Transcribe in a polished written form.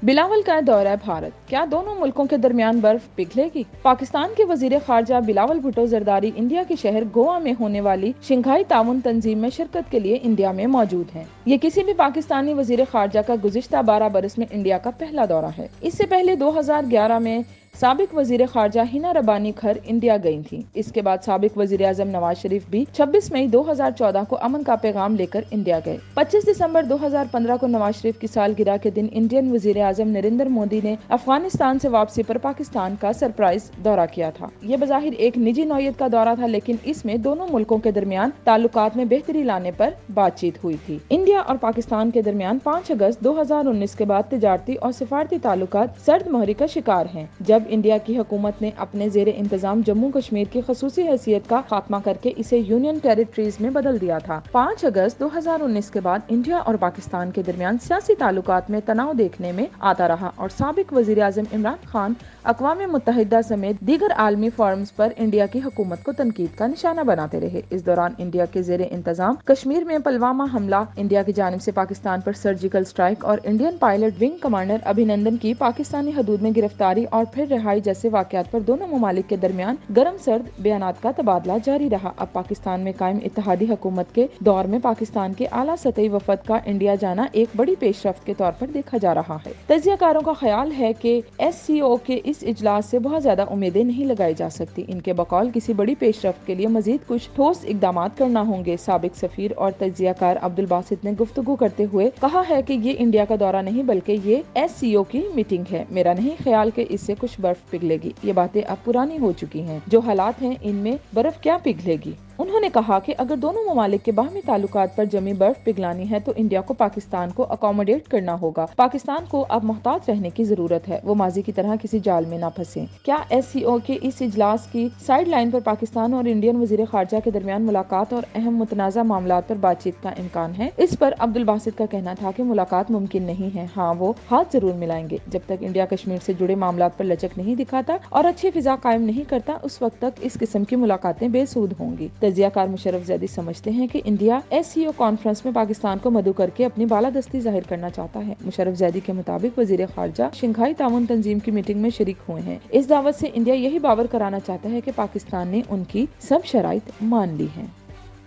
بلاول کا دورہ بھارت، کیا دونوں ملکوں کے درمیان برف پگھلے گی؟ پاکستان کے وزیر خارجہ بلاول بھٹو زرداری انڈیا کے شہر گوا میں ہونے والی شنگھائی تعاون تنظیم میں شرکت کے لیے انڈیا میں موجود ہیں۔ یہ کسی بھی پاکستانی وزیر خارجہ کا گزشتہ 12 برس میں انڈیا کا پہلا دورہ ہے۔ اس سے پہلے 2011 میں سابق وزیر خارجہ ہینا ربانی گھر انڈیا گئی تھیں۔ اس کے بعد سابق وزیر اعظم نواز شریف بھی 26 مئی 2014 کو امن کا پیغام لے کر انڈیا گئے۔ 25 دسمبر 2015 کو نواز شریف کی سالگرہ کے دن انڈین وزیر اعظم نریندر مودی نے افغانستان سے واپسی پر پاکستان کا سرپرائز دورہ کیا تھا۔ یہ بظاہر ایک نجی نوعیت کا دورہ تھا، لیکن اس میں دونوں ملکوں کے درمیان تعلقات میں بہتری لانے پر بات چیت ہوئی تھی۔ انڈیا اور پاکستان کے درمیان 5 اگست 2019 کے بعد تجارتی اور سفارتی تعلقات سرد مہری کا شکار ہیں، جب انڈیا کی حکومت نے اپنے زیر انتظام جموں کشمیر کی خصوصی حیثیت کا خاتمہ کر کے اسے یونین ٹیریٹریز میں بدل دیا تھا۔ 5 اگست 2019 کے بعد انڈیا اور پاکستان کے درمیان سیاسی تعلقات میں تناؤ دیکھنے میں آتا رہا اور سابق وزیر اعظم عمران خان اقوام متحدہ سمیت دیگر عالمی فورمز پر انڈیا کی حکومت کو تنقید کا نشانہ بناتے رہے۔ اس دوران انڈیا کے زیر انتظام کشمیر میں پلوامہ حملہ، انڈیا کی جانب سے پاکستان پر سرجیکل سٹرائیک اور Indian pilot wing commander Abhinandan کی پاکستانی حدود میں گرفتاری اور پھر رہائی جیسے واقعات پر دونوں ممالک کے درمیان گرم سرد بیانات کا تبادلہ جاری رہا۔ اب پاکستان میں قائم اتحادی حکومت کے دور میں پاکستان کے اعلیٰ سطحی وفد کا انڈیا جانا ایک بڑی پیش رفت کے طور پر دیکھا جا رہا ہے۔ تجزیہ کاروں کا خیال ہے کہ SCO کے اس اجلاس سے بہت زیادہ امیدیں نہیں لگائی جا سکتی۔ ان کے بقول کسی بڑی پیش رفت کے لیے مزید کچھ ٹھوس اقدامات کرنا ہوں گے۔ سابق سفیر اور تجزیہ کار عبدالباسط نے گفتگو کرتے ہوئے کہا ہے کہ یہ انڈیا کا دورہ نہیں بلکہ یہ SCO کی میٹنگ ہے۔ میرا نہیں خیال کہ اس سے کچھ برف پگھلے گی۔ یہ باتیں اب پرانی ہو چکی ہیں۔ جو حالات ہیں ان میں برف کیا پگھلے گی؟ انہوں نے کہا کہ اگر دونوں ممالک کے باہمی تعلقات پر جمی برف پگھلانی ہے تو انڈیا کو پاکستان کو اکوموڈیٹ کرنا ہوگا۔ پاکستان کو اب محتاط رہنے کی ضرورت ہے، وہ ماضی کی طرح کسی جال میں نہ پھنسے۔ کیا SCO کے اس اجلاس کی سائیڈ لائن پر پاکستان اور انڈین وزیر خارجہ کے درمیان ملاقات اور اہم متنازع معاملات پر بات چیت کا امکان ہے؟ اس پر عبدالباسط کا کہنا تھا کہ ملاقات ممکن نہیں ہے، ہاں وہ ہاتھ ضرور ملائیں گے۔ جب تک انڈیا کشمیر سے جڑے معاملات پر لچک نہیں دکھاتا اور اچھی فضا قائم نہیں کرتا، اس وقت تک اس قسم کی ملاقاتیں بے سود ہوں گی۔ تجزیہ کار مشرف زیدی سمجھتے ہیں کہ انڈیا SCO کانفرنس میں پاکستان کو مدعو کر کے اپنی بالادستی ظاہر کرنا چاہتا ہے۔ مشرف زیدی کے مطابق وزیر خارجہ شنگھائی تعاون تنظیم کی میٹنگ میں شریک ہوئے ہیں۔ اس دعوت سے انڈیا یہی باور کرانا چاہتا ہے کہ پاکستان نے ان کی سب شرائط مان لی ہیں۔